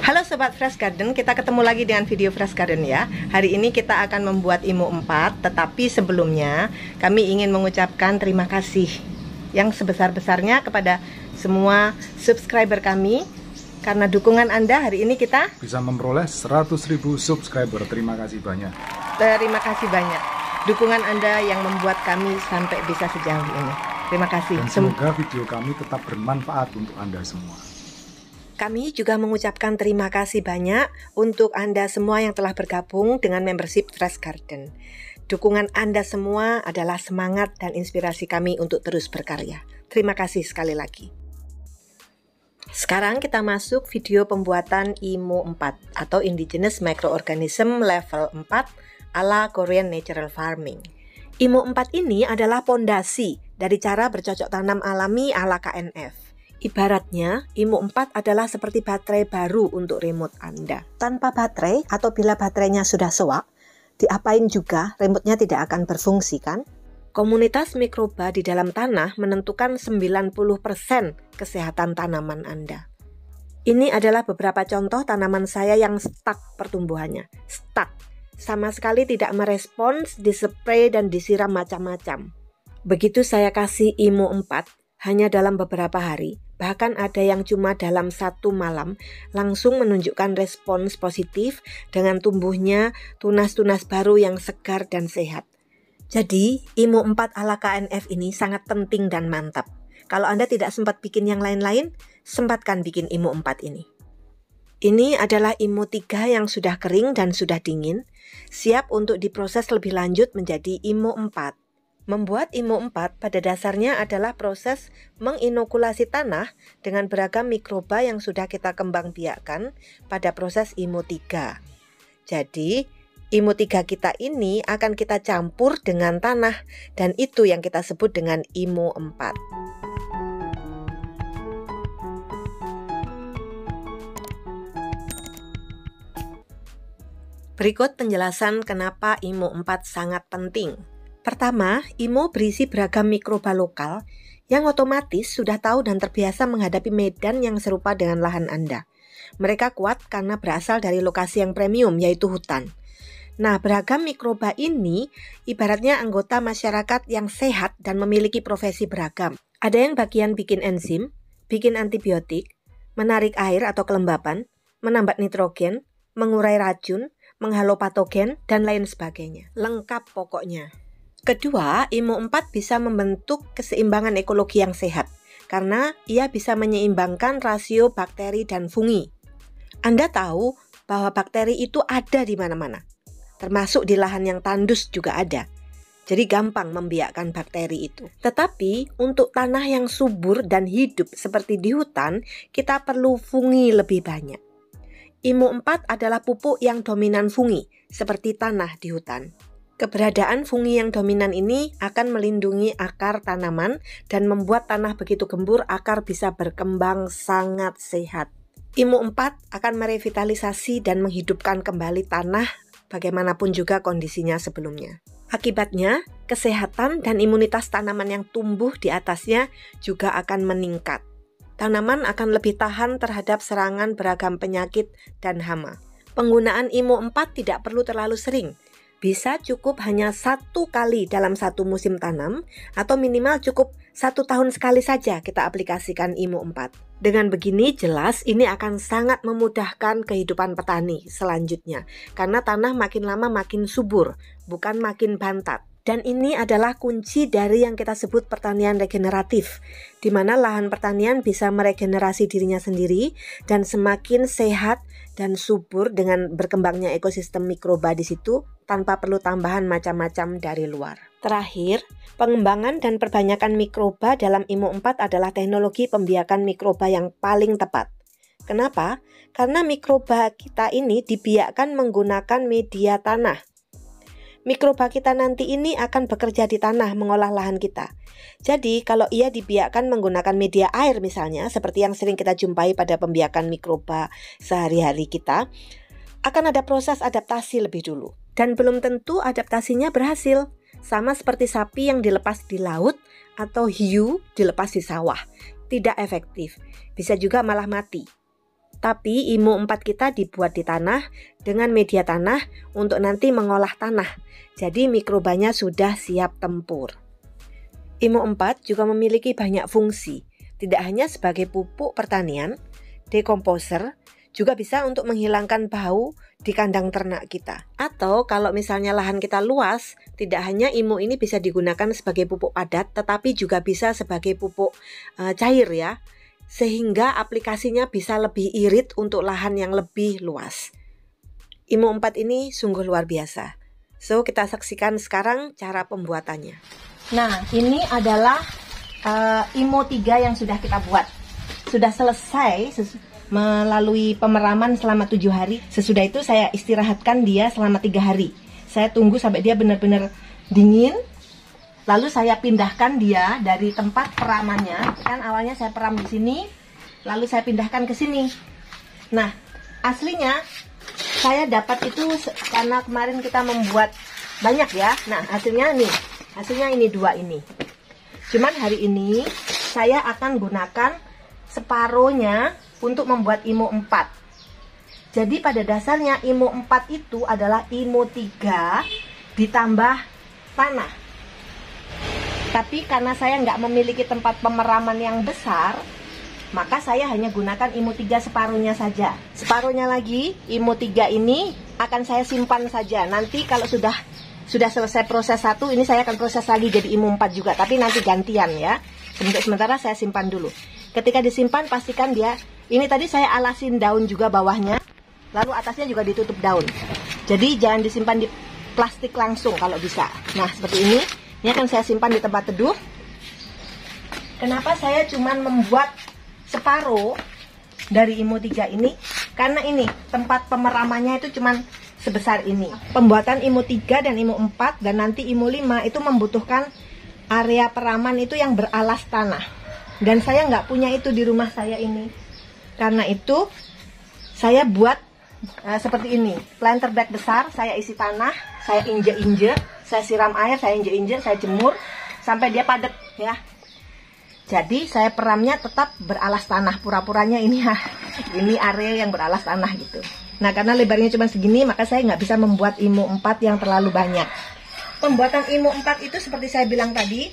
Halo Sobat Fresh Garden, kita ketemu lagi dengan video Fresh Garden ya. Hari ini kita akan membuat IMO 4, tetapi sebelumnya kami ingin mengucapkan terima kasih yang sebesar-besarnya kepada semua subscriber kami. Karena dukungan Anda, hari ini kita bisa memperoleh 100.000 subscriber. Terima kasih banyak. Terima kasih banyak. Dukungan Anda yang membuat kami sampai bisa sejauh ini. Terima kasih. Dan semoga video kami tetap bermanfaat untuk Anda semua. Kami juga mengucapkan terima kasih banyak untuk Anda semua yang telah bergabung dengan membership Fresh Garden. Dukungan Anda semua adalah semangat dan inspirasi kami untuk terus berkarya. Terima kasih sekali lagi. Sekarang kita masuk video pembuatan IMO 4 atau Indigenous Microorganism Level 4 ala Korean Natural Farming. IMO 4 ini adalah pondasi dari cara bercocok tanam alami ala KNF. Ibaratnya, IMO 4 adalah seperti baterai baru untuk remote Anda. Tanpa baterai atau bila baterainya sudah sewak, diapain juga remote-nya tidak akan berfungsi kan? Komunitas mikroba di dalam tanah menentukan 90% kesehatan tanaman Anda. Ini adalah beberapa contoh tanaman saya yang stuck pertumbuhannya. Stuck, sama sekali tidak merespons, dispray dan disiram macam-macam. Begitu saya kasih IMO 4, hanya dalam beberapa hari, bahkan ada yang cuma dalam 1 malam langsung menunjukkan respons positif dengan tumbuhnya tunas-tunas baru yang segar dan sehat. Jadi, IMO 4 ala KNF ini sangat penting dan mantap. Kalau Anda tidak sempat bikin yang lain-lain, sempatkan bikin IMO 4 ini. Ini adalah IMO 3 yang sudah kering dan sudah dingin, siap untuk diproses lebih lanjut menjadi IMO 4. Membuat IMO 4 pada dasarnya adalah proses menginokulasi tanah dengan beragam mikroba yang sudah kita kembang biakkan pada proses IMO 3. Jadi, IMO 3 kita ini akan kita campur dengan tanah dan itu yang kita sebut dengan IMO 4. Berikut penjelasan kenapa IMO 4 sangat penting. Pertama, IMO berisi beragam mikroba lokal yang otomatis sudah tahu dan terbiasa menghadapi medan yang serupa dengan lahan Anda. Mereka kuat karena berasal dari lokasi yang premium, yaitu hutan. Nah, beragam mikroba ini ibaratnya anggota masyarakat yang sehat dan memiliki profesi beragam. Ada yang bagian bikin enzim, bikin antibiotik, menarik air atau kelembapan, menambah nitrogen, mengurai racun, menghalau patogen, dan lain sebagainya. Lengkap pokoknya. Kedua, IMO 4 bisa membentuk keseimbangan ekologi yang sehat karena ia bisa menyeimbangkan rasio bakteri dan fungi. Anda tahu bahwa bakteri itu ada di mana-mana, termasuk di lahan yang tandus juga ada. Jadi gampang membiakkan bakteri itu. Tetapi untuk tanah yang subur dan hidup seperti di hutan, kita perlu fungi lebih banyak. IMO 4 adalah pupuk yang dominan fungi, seperti tanah di hutan. Keberadaan fungi yang dominan ini akan melindungi akar tanaman dan membuat tanah begitu gembur akar bisa berkembang sangat sehat. IMO 4 akan merevitalisasi dan menghidupkan kembali tanah bagaimanapun juga kondisinya sebelumnya. Akibatnya, kesehatan dan imunitas tanaman yang tumbuh di atasnya juga akan meningkat. Tanaman akan lebih tahan terhadap serangan beragam penyakit dan hama. Penggunaan IMO 4 tidak perlu terlalu sering. Bisa cukup hanya 1 kali dalam 1 musim tanam atau minimal cukup 1 tahun sekali saja kita aplikasikan IMO 4. Dengan begini jelas ini akan sangat memudahkan kehidupan petani selanjutnya karena tanah makin lama makin subur, bukan makin bantat. Dan ini adalah kunci dari yang kita sebut pertanian regeneratif, di mana lahan pertanian bisa meregenerasi dirinya sendiri dan semakin sehat dan subur dengan berkembangnya ekosistem mikroba di situ tanpa perlu tambahan macam-macam dari luar. Terakhir, pengembangan dan perbanyakan mikroba dalam IMO 4 adalah teknologi pembiakan mikroba yang paling tepat. Kenapa? Karena mikroba kita ini dibiakkan menggunakan media tanah. Mikroba kita nanti ini akan bekerja di tanah mengolah lahan kita. Jadi kalau ia dibiakkan menggunakan media air misalnya, seperti yang sering kita jumpai pada pembiakan mikroba sehari-hari kita, akan ada proses adaptasi lebih dulu. Dan belum tentu adaptasinya berhasil. Sama seperti sapi yang dilepas di laut atau hiu dilepas di sawah. Tidak efektif, bisa juga malah mati. Tapi IMO 4 kita dibuat di tanah dengan media tanah untuk nanti mengolah tanah. Jadi mikrobanya sudah siap tempur. IMO 4 juga memiliki banyak fungsi. Tidak hanya sebagai pupuk pertanian, dekomposer, juga bisa untuk menghilangkan bau di kandang ternak kita. Atau kalau misalnya lahan kita luas, tidak hanya IMO ini bisa digunakan sebagai pupuk padat, tetapi juga bisa sebagai pupuk cair ya. Sehingga aplikasinya bisa lebih irit untuk lahan yang lebih luas. IMO 4 ini sungguh luar biasa. So, kita saksikan sekarang cara pembuatannya. Nah, ini adalah IMO 3 yang sudah kita buat. Sudah selesai melalui pemeraman selama 7 hari. Sesudah itu saya istirahatkan dia selama 3 hari. Saya tunggu sampai dia benar-benar dingin. Lalu saya pindahkan dia dari tempat peramannya. Kan awalnya saya peram di sini, lalu saya pindahkan ke sini. Nah, aslinya saya dapat itu karena kemarin kita membuat banyak ya. Nah, hasilnya ini 2 ini. Cuman hari ini saya akan gunakan separohnya untuk membuat IMO 4. Jadi pada dasarnya IMO 4 itu adalah IMO 3 ditambah tanah. Tapi karena saya nggak memiliki tempat pemeraman yang besar, maka saya hanya gunakan IMO 3 separuhnya saja. Separuhnya lagi, IMO 3 ini akan saya simpan saja. Nanti kalau sudah selesai proses 1, ini saya akan proses lagi jadi IMO 4 juga. Tapi nanti gantian ya. Untuk sementara saya simpan dulu. Ketika disimpan, pastikan dia, ini tadi saya alasin daun juga bawahnya. Lalu atasnya juga ditutup daun. Jadi jangan disimpan di plastik langsung kalau bisa. Nah, seperti ini. Ini akan saya simpan di tempat teduh. Kenapa saya cuman membuat separuh dari IMO 3 ini? Karena ini tempat pemeramannya itu cuman sebesar ini. Pembuatan IMO 3 dan IMO 4 dan nanti IMO 5 itu membutuhkan area peraman itu yang beralas tanah. Dan saya nggak punya itu di rumah saya ini. Karena itu saya buat seperti ini. Planter bag besar, saya isi tanah, saya injek-injek, saya siram air, saya injek-injek, saya jemur sampai dia padat ya. Jadi saya peramnya tetap beralas tanah, pura-puranya ini area yang beralas tanah gitu. Nah, karena lebarnya cuma segini, maka saya nggak bisa membuat IMO 4 yang terlalu banyak. Pembuatan IMO 4 itu seperti saya bilang tadi,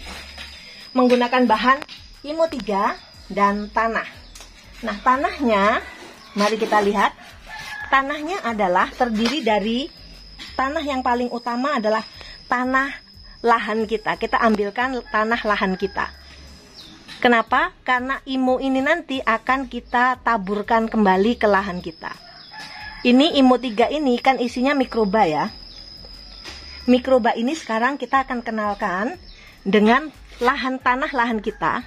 menggunakan bahan IMO 3 dan tanah. Nah, tanahnya, mari kita lihat. Tanahnya adalah terdiri dari tanah yang paling utama adalah tanah lahan kita. Kita ambilkan tanah lahan kita. Kenapa? Karena IMO ini nanti akan kita taburkan kembali ke lahan kita. Ini IMO 3 ini kan isinya mikroba ya. Mikroba ini sekarang kita akan kenalkan dengan tanah lahan kita.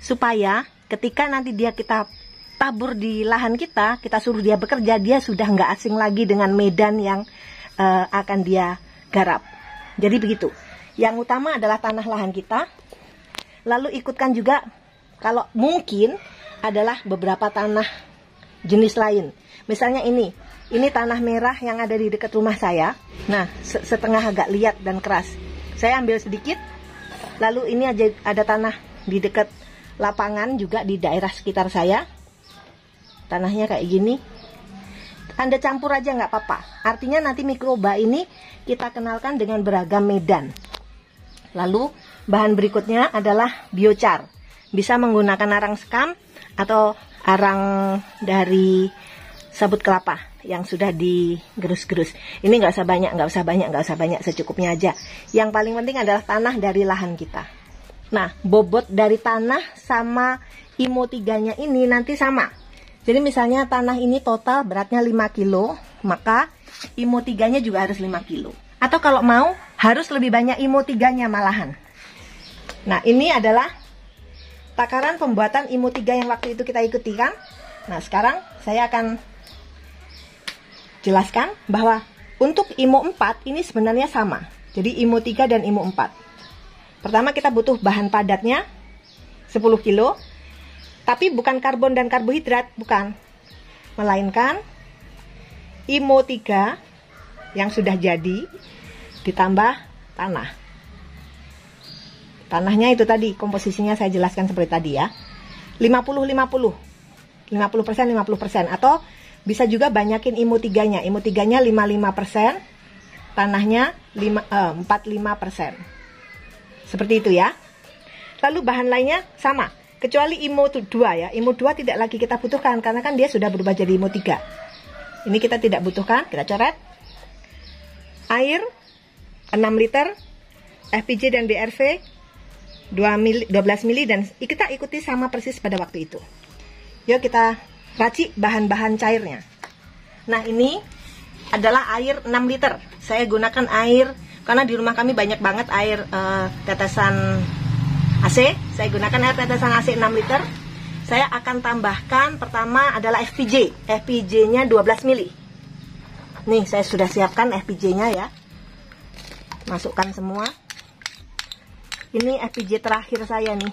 Supaya ketika nanti kita tabur di lahan kita suruh dia bekerja, dia sudah nggak asing lagi dengan medan yang akan dia garap. Jadi begitu. Yang utama adalah tanah lahan kita. Lalu ikutkan juga kalau mungkin adalah beberapa tanah jenis lain. Misalnya ini tanah merah yang ada di dekat rumah saya. Nah, setengah agak liat dan keras. Saya ambil sedikit. Lalu ini ada tanah di dekat lapangan juga di daerah sekitar saya. Tanahnya kayak gini. Anda campur aja nggak apa-apa. Artinya nanti mikroba ini kita kenalkan dengan beragam medan. Lalu bahan berikutnya adalah biochar. Bisa menggunakan arang sekam atau arang dari sabut kelapa yang sudah digerus-gerus. Ini nggak usah banyak, secukupnya aja. Yang paling penting adalah tanah dari lahan kita. Nah, bobot dari tanah sama IMO 3-nya ini nanti sama. Jadi misalnya tanah ini total beratnya 5 kilo, maka IMO 3-nya juga harus 5 kilo. Atau kalau mau, harus lebih banyak IMO 3-nya malahan. Nah, ini adalah takaran pembuatan IMO 3 yang waktu itu kita ikuti kan. Nah, sekarang saya akan jelaskan bahwa untuk IMO 4 ini sebenarnya sama. Jadi IMO 3 dan IMO 4. Pertama kita butuh bahan padatnya 10 kilo. Tapi bukan karbon dan karbohidrat, bukan. Melainkan IMO 3 yang sudah jadi ditambah tanah. Tanahnya itu tadi komposisinya saya jelaskan seperti tadi ya. 50-50. 50%, 50%. Atau bisa juga banyakin IMU 3-nya. IMU 3-nya 55%, tanahnya 45%. Seperti itu ya. Lalu bahan lainnya sama, kecuali IMU 2 ya. IMU 2 tidak lagi kita butuhkan karena kan dia sudah berubah jadi IMU 3. Ini kita tidak butuhkan, kita coret. Air 6 liter, FPJ dan BRV 12 mili, dan kita ikuti sama persis pada waktu itu. Yuk kita racik bahan-bahan cairnya. Nah, ini adalah air 6 liter. Saya gunakan air karena di rumah kami banyak banget air tetesan AC. Saya gunakan air tetesan AC 6 liter. Saya akan tambahkan pertama adalah FPJ. FPJ-nya 12 mili. Nih, saya sudah siapkan FPJ-nya ya. Masukkan semua. Ini FPJ terakhir saya nih.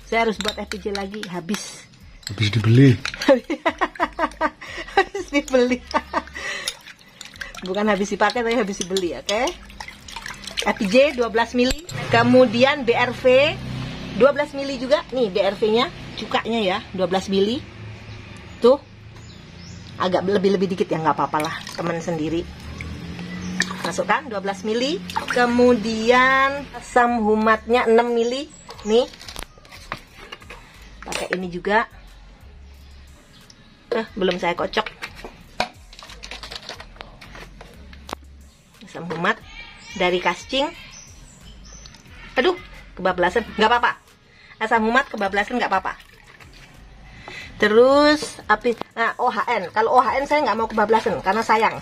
Saya harus buat FPJ lagi, habis dibeli. Habis dibeli. Bukan habis dipakai, tapi habis dibeli, oke? FPJ 12 mili. Kemudian BRV 12 mili juga. Nih BRV-nya, cukanya ya, 12 mili. Tuh. Agak lebih dikit ya, nggak apa-apa lah, teman sendiri. Masukkan 12 mili. Kemudian asam humatnya 6 mili. Nih. Pakai ini juga. Belum saya kocok. Asam humat dari Kascing. Aduh, kebablasan. Nggak apa-apa. Asam humat kebablasan nggak apa-apa. Terus OHN. Kalau OHN saya nggak mau kebablasan karena sayang.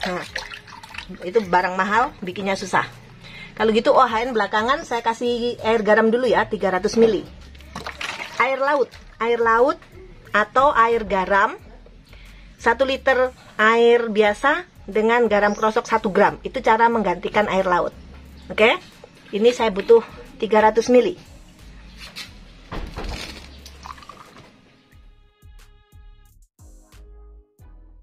Itu barang mahal, bikinnya susah. Kalau gitu OHN belakangan saya kasih air garam dulu ya, 300 mili. Air laut atau air garam 1 liter air biasa dengan garam krosok 1 gram. Itu cara menggantikan air laut. Oke? Ini saya butuh 300 mili.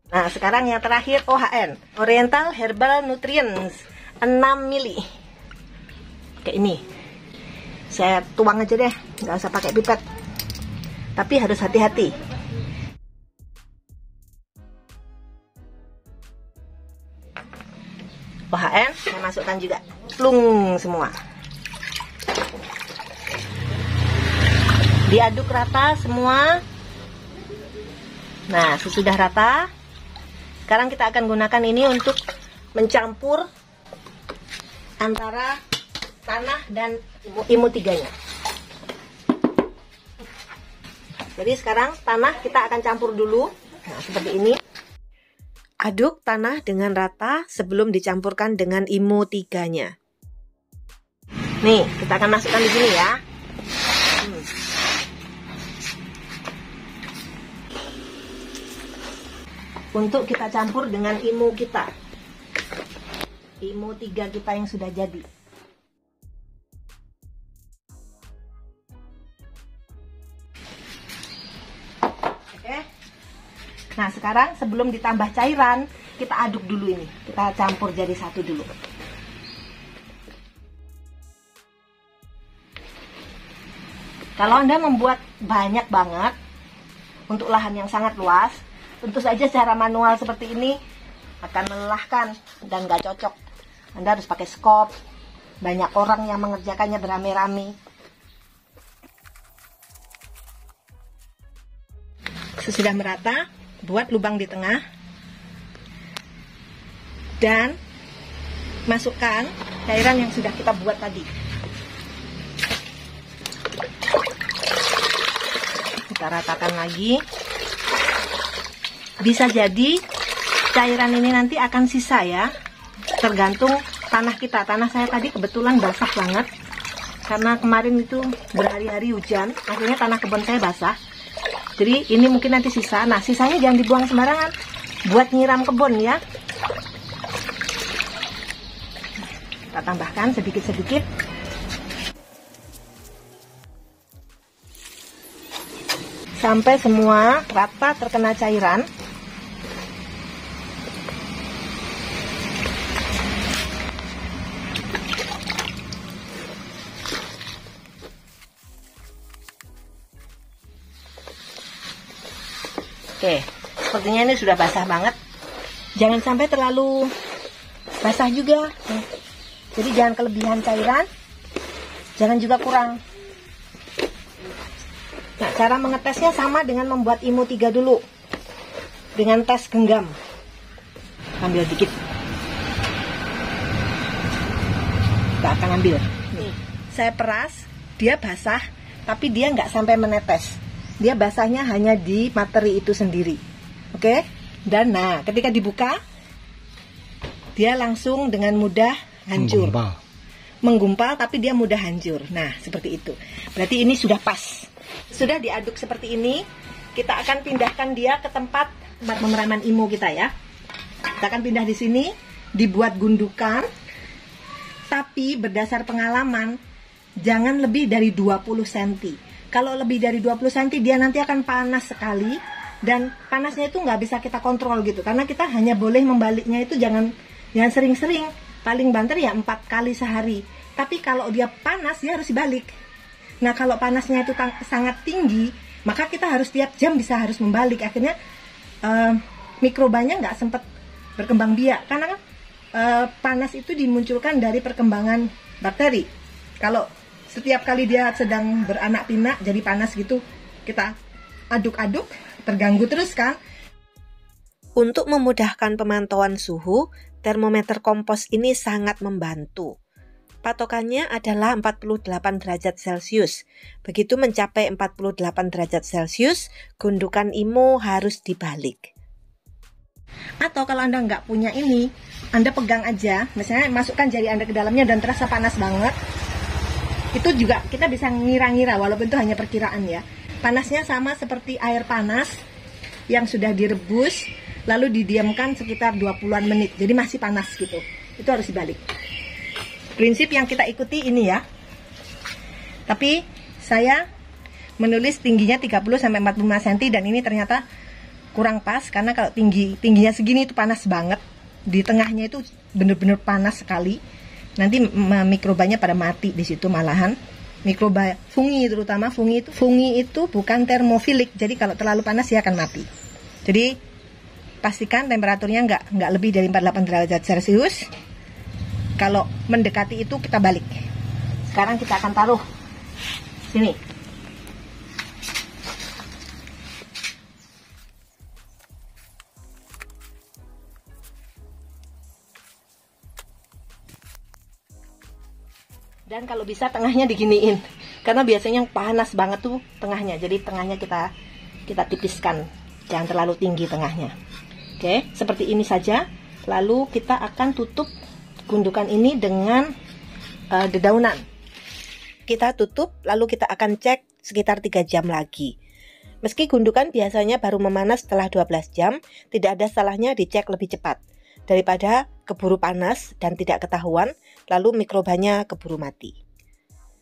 Nah, sekarang yang terakhir OHN, Oriental Herbal Nutrients 6 mili. Kayak ini. Saya tuang aja deh, nggak usah pakai pipet. Tapi harus hati-hati. OHN saya masukkan juga. Plung semua. Diaduk rata semua. Nah, sesudah rata, sekarang kita akan gunakan ini untuk mencampur antara tanah dan IMU 3-nya. Jadi sekarang tanah kita akan campur dulu. Nah, seperti ini. Aduk tanah dengan rata sebelum dicampurkan dengan IMU 3-nya. Nih, kita akan masukkan di sini ya. Untuk kita campur dengan IMU kita. IMU 3 kita yang sudah jadi. Oke. Nah, sekarang sebelum ditambah cairan, kita aduk dulu ini. Kita campur jadi satu dulu. Kalau Anda membuat banyak banget untuk lahan yang sangat luas, tentu saja secara manual seperti ini akan melelahkan dan gak cocok. Anda harus pakai skop. Banyak orang yang mengerjakannya beramai-ramai. Sesudah merata, buat lubang di tengah. Dan masukkan cairan yang sudah kita buat tadi. Kita ratakan lagi. Bisa jadi cairan ini nanti akan sisa ya, tergantung tanah kita. Tanah saya tadi kebetulan basah banget karena kemarin itu berhari-hari hujan, akhirnya tanah kebun saya basah. Jadi ini mungkin nanti sisa. Nah, sisanya jangan dibuang sembarangan, buat nyiram kebun ya. Kita tambahkan sedikit-sedikit. Sampai semua rata terkena cairan. Oke, sepertinya ini sudah basah banget. Jangan sampai terlalu basah juga. Jadi jangan kelebihan cairan, jangan juga kurang. Nah, cara mengetesnya sama dengan membuat IMU 3 dulu. Dengan tes genggam. Ambil dikit. Kita akan ambil. Nih, saya peras, dia basah, tapi dia nggak sampai menetes. Dia basahnya hanya di materi itu sendiri. Oke? Dan nah, ketika dibuka, dia langsung dengan mudah hancur. Menggumpal, tapi dia mudah hancur. Nah, seperti itu. Berarti ini sudah pas. Sudah diaduk seperti ini, kita akan pindahkan dia ke tempat pemeraman IMU kita ya. Kita akan pindah di sini, dibuat gundukan. Tapi berdasar pengalaman, jangan lebih dari 20 cm. Kalau lebih dari 20 cm dia nanti akan panas sekali. Dan panasnya itu nggak bisa kita kontrol gitu. Karena kita hanya boleh membaliknya itu jangan sering-sering. Paling banter ya 4 kali sehari. Tapi kalau dia panas dia harus dibalik. Nah kalau panasnya itu sangat tinggi, maka kita harus tiap jam harus membalik. Akhirnya mikrobanya nggak sempat berkembang biak. Karena kan panas itu dimunculkan dari perkembangan bakteri. Kalau setiap kali dia sedang beranak pinak jadi panas gitu, kita aduk-aduk, terganggu terus kan. Untuk memudahkan pemantauan suhu, termometer kompos ini sangat membantu. Patokannya adalah 48 derajat Celcius. Begitu mencapai 48 derajat Celcius, gundukan IMU harus dibalik. Atau kalau Anda nggak punya ini, Anda pegang aja, misalnya masukkan jari Anda ke dalamnya dan terasa panas banget. Itu juga kita bisa ngira-ngira, walaupun itu hanya perkiraan ya. Panasnya sama seperti air panas yang sudah direbus, lalu didiamkan sekitar 20-an menit. Jadi masih panas gitu. Itu harus dibalik. Prinsip yang kita ikuti ini ya. Tapi saya menulis tingginya 30-45 cm dan ini ternyata kurang pas. Karena kalau tingginya segini itu panas banget. Di tengahnya itu benar-benar panas sekali. Nanti mikrobanya pada mati di situ malahan. Mikroba fungi terutama, fungi itu bukan termofilik. Jadi kalau terlalu panas dia akan mati. Jadi pastikan temperaturnya nggak lebih dari 48 derajat Celcius. Kalau mendekati itu kita balik. Sekarang kita akan taruh sini. Dan kalau bisa tengahnya diginiin, karena biasanya panas banget tuh tengahnya. Jadi tengahnya kita tipiskan, jangan terlalu tinggi tengahnya. Oke, seperti ini saja. Lalu kita akan tutup gundukan ini dengan dedaunan. Kita tutup, lalu kita akan cek sekitar 3 jam lagi. Meski gundukan biasanya baru memanas setelah 12 jam, tidak ada salahnya dicek lebih cepat. Daripada keburu panas dan tidak ketahuan, lalu mikrobanya keburu mati.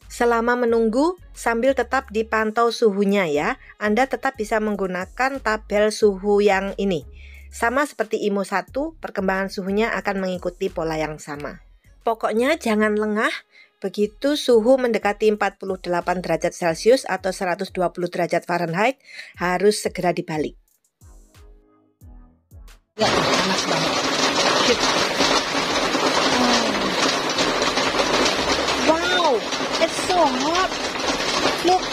Selama menunggu, sambil tetap dipantau suhunya ya, Anda tetap bisa menggunakan tabel suhu yang ini. Sama seperti IMU 1, perkembangan suhunya akan mengikuti pola yang sama. Pokoknya jangan lengah, begitu suhu mendekati 48 derajat Celcius atau 120 derajat Fahrenheit, harus segera dibalik. Ya, panas banget. Wow, it's so hot. Look.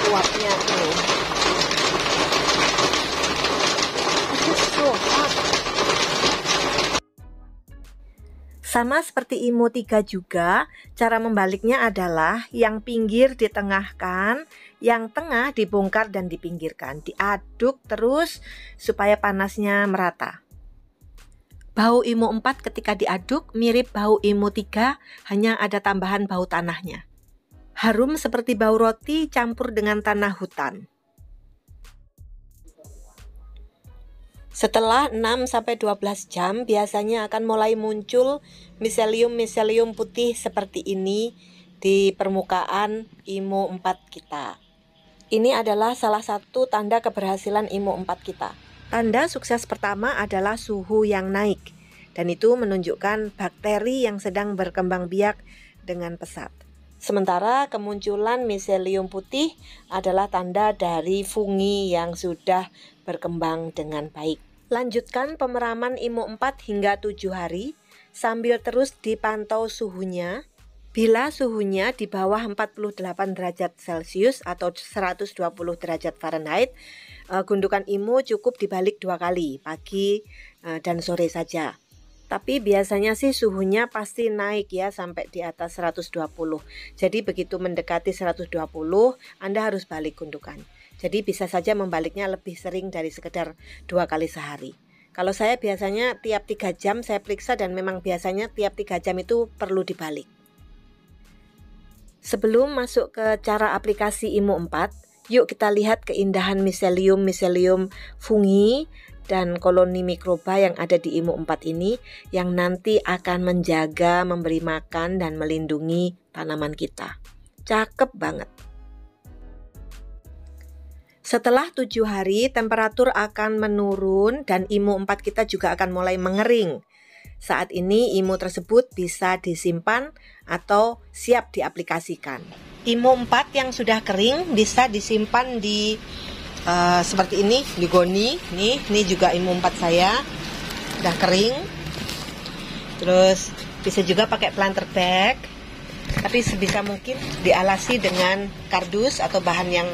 Kuatnya tuh. It's so hot. Sama seperti IMU 3 juga, cara membaliknya adalah yang pinggir ditengahkan, yang tengah dibongkar dan dipinggirkan. Diaduk terus supaya panasnya merata. Bau IMU 4 ketika diaduk mirip bau IMU 3, hanya ada tambahan bau tanahnya. Harum seperti bau roti campur dengan tanah hutan. Setelah 6-12 jam biasanya akan mulai muncul miselium putih seperti ini di permukaan IMU 4 kita. Ini adalah salah satu tanda keberhasilan IMU 4 kita. Tanda sukses pertama adalah suhu yang naik. dan itu menunjukkan bakteri yang sedang berkembang biak dengan pesat. Sementara kemunculan miselium putih adalah tanda dari fungi yang sudah berkembang dengan baik. Lanjutkan pemeraman IMO 4 hingga 7 hari sambil terus dipantau suhunya. Bila suhunya di bawah 48 derajat Celcius atau 120 derajat Fahrenheit, gundukan IMO cukup dibalik 2 kali, pagi dan sore saja. Tapi biasanya sih suhunya pasti naik ya sampai di atas 120. Jadi begitu mendekati 120, Anda harus balik gundukan. Jadi bisa saja membaliknya lebih sering dari sekedar 2 kali sehari. Kalau saya biasanya tiap 3 jam saya periksa dan memang biasanya tiap 3 jam itu perlu dibalik. Sebelum masuk ke cara aplikasi IMO 4, yuk kita lihat keindahan miselium fungi dan koloni mikroba yang ada di IMO 4 ini yang nanti akan menjaga, memberi makan dan melindungi tanaman kita. Cakep banget. Setelah 7 hari temperatur akan menurun dan IMO 4 kita juga akan mulai mengering. Saat ini IMO tersebut bisa disimpan atau siap diaplikasikan. IMO 4 yang sudah kering bisa disimpan di seperti ini, di goni. Ini juga IMO 4 saya udah kering. Terus bisa juga pakai planter bag, tapi sebisa mungkin dialasi dengan kardus atau bahan yang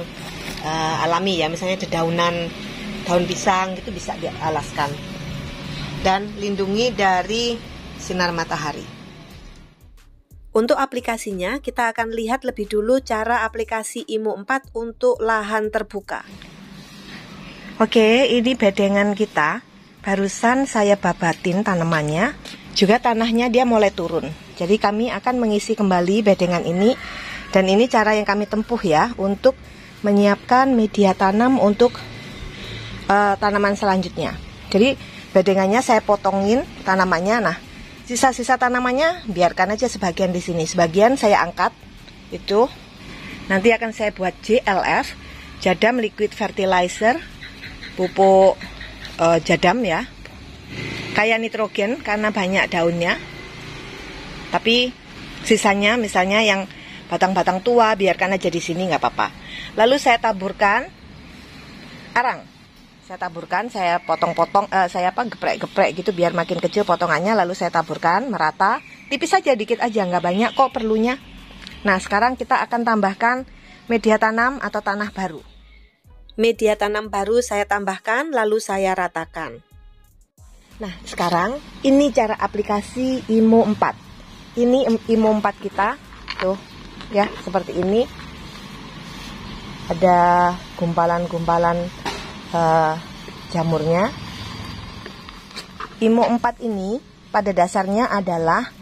alami ya, misalnya dedaunan daun pisang gitu bisa dialaskan. Dan lindungi dari sinar matahari. Untuk aplikasinya kita akan lihat lebih dulu cara aplikasi IMO 4 untuk lahan terbuka. Oke, ini bedengan kita. Barusan saya babatin tanamannya, juga tanahnya dia mulai turun. Jadi kami akan mengisi kembali bedengan ini. Dan ini cara yang kami tempuh ya, untuk menyiapkan media tanam untuk tanaman selanjutnya. Jadi bedengannya saya potongin tanamannya. Nah, sisa-sisa tanamannya biarkan aja sebagian di sini. Sebagian saya angkat. Itu nanti akan saya buat JLF, Jadam Liquid Fertilizer. Pupuk jadam ya, kayak nitrogen karena banyak daunnya. Tapi sisanya misalnya yang batang-batang tua biarkan aja di sini nggak apa-apa. Lalu saya taburkan arang. Saya potong-potong, saya geprek-geprek gitu biar makin kecil potongannya. Lalu saya taburkan merata, tipis aja, dikit aja, nggak banyak kok perlunya. Nah sekarang kita akan tambahkan media tanam atau tanah baru. Media tanam baru saya tambahkan lalu saya ratakan. Nah sekarang ini cara aplikasi IMO 4. Ini IMO 4 kita tuh ya, seperti ini. Ada gumpalan-gumpalan jamurnya. IMO 4 ini pada dasarnya adalah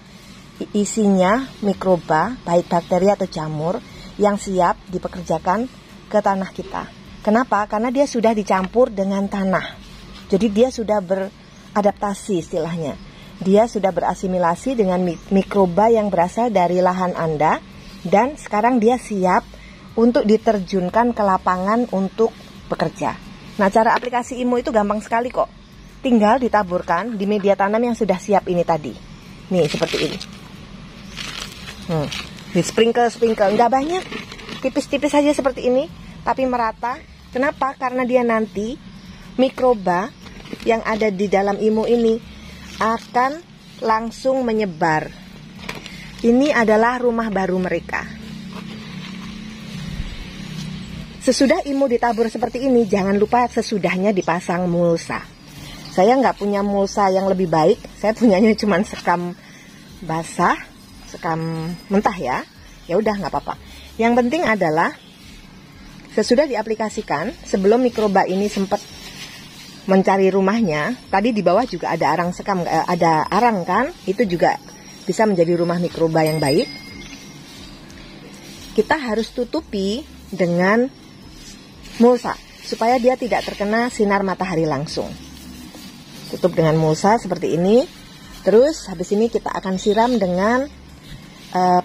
isinya mikroba, baik bakteri atau jamur yang siap dipekerjakan ke tanah kita. Kenapa? Karena dia sudah dicampur dengan tanah. Jadi dia sudah beradaptasi istilahnya. Dia sudah berasimilasi dengan mikroba yang berasal dari lahan Anda. Dan sekarang dia siap untuk diterjunkan ke lapangan untuk bekerja. Nah cara aplikasi IMO itu gampang sekali kok. Tinggal ditaburkan di media tanam yang sudah siap ini tadi. Nih seperti ini. Di sprinkle, nggak banyak. Tipis-tipis saja seperti ini. Tapi merata. Kenapa? Karena dia nanti mikroba yang ada di dalam IMO ini akan langsung menyebar. Ini adalah rumah baru mereka. Sesudah IMO ditabur seperti ini, jangan lupa sesudahnya dipasang mulsa. Saya nggak punya mulsa yang lebih baik. Saya punyanya cuma sekam basah, sekam mentah ya. Ya udah nggak apa-apa. Yang penting adalah sesudah diaplikasikan, sebelum mikroba ini sempat mencari rumahnya, tadi di bawah juga ada arang sekam, ada arang kan, itu juga bisa menjadi rumah mikroba yang baik. Kita harus tutupi dengan mulsa supaya dia tidak terkena sinar matahari langsung. Tutup dengan mulsa seperti ini. Terus habis ini kita akan siram dengan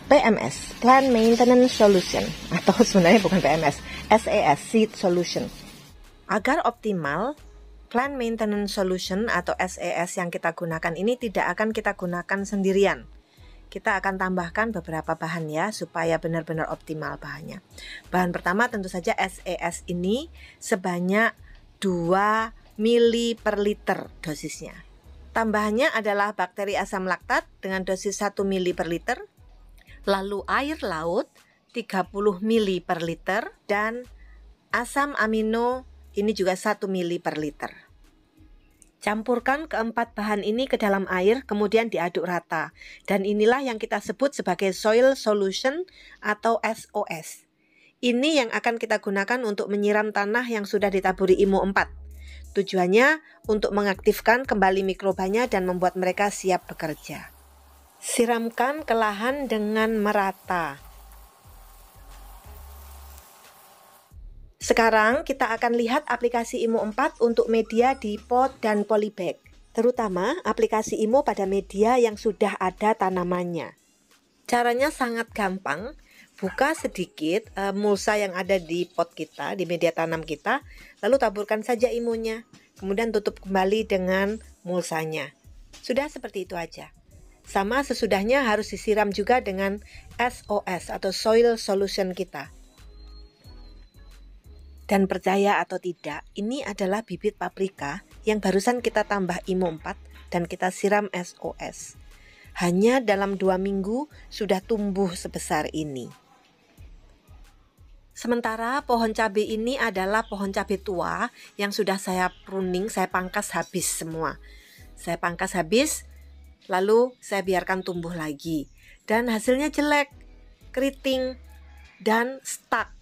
PMS, Plant Maintenance Solution, atau sebenarnya bukan PMS, SAS, Seed Solution. Agar optimal, Plant Maintenance Solution atau SES yang kita gunakan ini tidak akan kita gunakan sendirian. Kita akan tambahkan beberapa bahan ya, supaya benar-benar optimal bahannya. Bahan pertama tentu saja SES ini sebanyak 2 mili per liter dosisnya. Tambahannya adalah bakteri asam laktat dengan dosis 1 mili per liter, lalu air laut 30 mili per liter, dan asam amino ini juga 1 mili per liter. Campurkan keempat bahan ini ke dalam air, kemudian diaduk rata. Dan inilah yang kita sebut sebagai Soil Solution atau SOS. Ini yang akan kita gunakan untuk menyiram tanah yang sudah ditaburi IMO 4. Tujuannya untuk mengaktifkan kembali mikrobanya dan membuat mereka siap bekerja. Siramkan ke lahan dengan merata. Sekarang kita akan lihat aplikasi IMO 4 untuk media di pot dan polybag, terutama aplikasi IMO pada media yang sudah ada tanamannya. Caranya sangat gampang, buka sedikit mulsa yang ada di pot kita, di media tanam kita, lalu taburkan saja IMO-nya, kemudian tutup kembali dengan mulsanya. Sudah seperti itu aja. Sama sesudahnya harus disiram juga dengan SOS atau Soil Solution kita. Dan percaya atau tidak, ini adalah bibit paprika yang barusan kita tambah IMO 4 dan kita siram SOS. Hanya dalam 2 minggu sudah tumbuh sebesar ini. Sementara pohon cabai ini adalah pohon cabai tua yang sudah saya pruning, saya pangkas habis semua. Saya pangkas habis, lalu saya biarkan tumbuh lagi. Dan hasilnya jelek, keriting, dan stuck.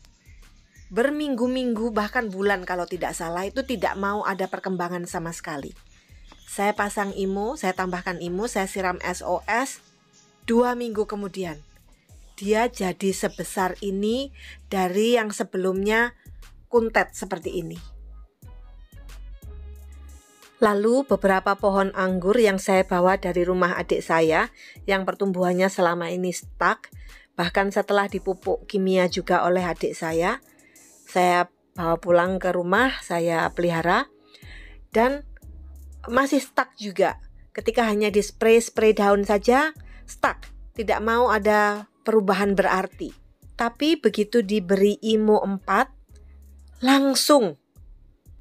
Berminggu-minggu bahkan bulan kalau tidak salah itu tidak mau ada perkembangan sama sekali. Saya pasang IMO, saya tambahkan IMO, saya siram SOS, 2 minggu kemudian dia jadi sebesar ini dari yang sebelumnya kuntet seperti ini. Lalu beberapa pohon anggur yang saya bawa dari rumah adik saya yang pertumbuhannya selama ini stuck, bahkan setelah dipupuk kimia juga oleh adik saya bawa pulang ke rumah, saya pelihara, dan masih stuck juga. Ketika hanya di spray daun saja, stuck, tidak mau ada perubahan berarti. Tapi begitu diberi IMO 4, langsung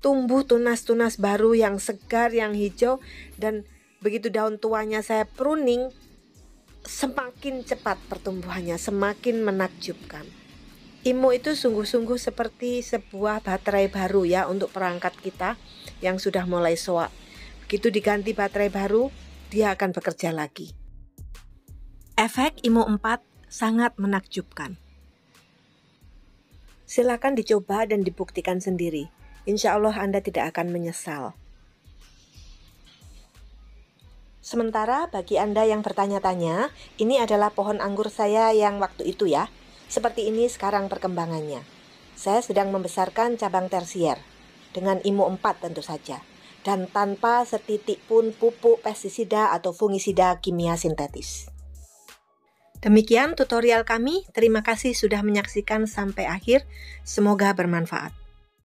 tumbuh tunas-tunas baru yang segar, yang hijau, dan begitu daun tuanya saya pruning, semakin cepat pertumbuhannya, semakin menakjubkan. IMO itu sungguh-sungguh seperti sebuah baterai baru ya untuk perangkat kita yang sudah mulai soak. Begitu diganti baterai baru, dia akan bekerja lagi. Efek IMO 4 sangat menakjubkan. Silakan dicoba dan dibuktikan sendiri. Insya Allah Anda tidak akan menyesal. Sementara bagi Anda yang bertanya-tanya, ini adalah pohon anggur saya yang waktu itu ya. Seperti ini sekarang perkembangannya. Saya sedang membesarkan cabang tersier dengan IMO 4 tentu saja, dan tanpa setitik pun pupuk pestisida atau fungisida kimia sintetis. Demikian tutorial kami, terima kasih sudah menyaksikan sampai akhir, semoga bermanfaat.